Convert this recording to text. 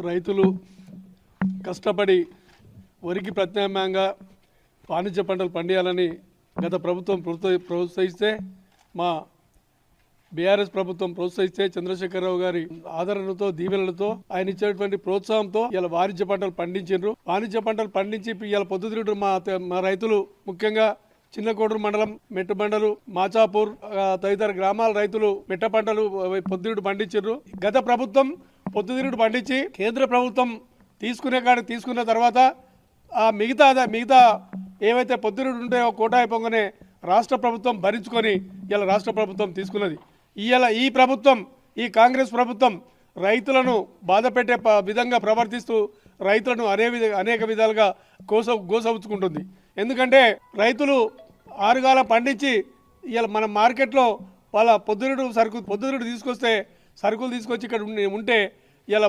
రైతులు కష్టపడి వరికి ప్రత్యామ్నాయంగా వాణిజ్య పంటలు పండియాలని గత ప్రభుత్వం ప్రోత్సహిస్తే మా బీఆర్ఎస్ ప్రభుత్వం ప్రోత్సహిస్తే చంద్రశేఖరరావు గారి ఆదరణతో దీవెనలతో ఆయన ఇచ్చేటువంటి ప్రోత్సాహంతో ఇలా వాణిజ్య పంటలు పండించారు. వాణిజ్య పంటలు పండించి ఇలా పొద్దుతిరుగుడు మా రైతులు ముఖ్యంగా చిన్నకోడూరు మండలం మెట్టుబండలు మాచాపూర్ తదితర గ్రామాల రైతులు మెట్ట పంటలు పొద్దుతిరుగుడు పండించారు. గత ప్రభుత్వం పొద్దుతిరుగుడు పండించి కేంద్ర ప్రభుత్వం తీసుకున్న తర్వాత ఆ మిగతా ఏవైతే పొద్దుతిరుగుడు ఉంటాయో కోటా అయిపోగానే రాష్ట్ర ప్రభుత్వం భరించుకొని ఇలా రాష్ట్ర ప్రభుత్వం తీసుకున్నది. ఈ ప్రభుత్వం ఈ కాంగ్రెస్ ప్రభుత్వం రైతులను బాధపెట్టే విధంగా ప్రవర్తిస్తూ రైతులను అనేక విధాలుగా గోసవుచుకుంటుంది. ఎందుకంటే రైతులు ఆరుగాల పండించి ఇలా మన మార్కెట్లో వాళ్ళ పొద్దుతిరుగుడు తీసుకొస్తే సరుకులు తీసుకొచ్చి ఇక్కడ ఉంటే ఇలా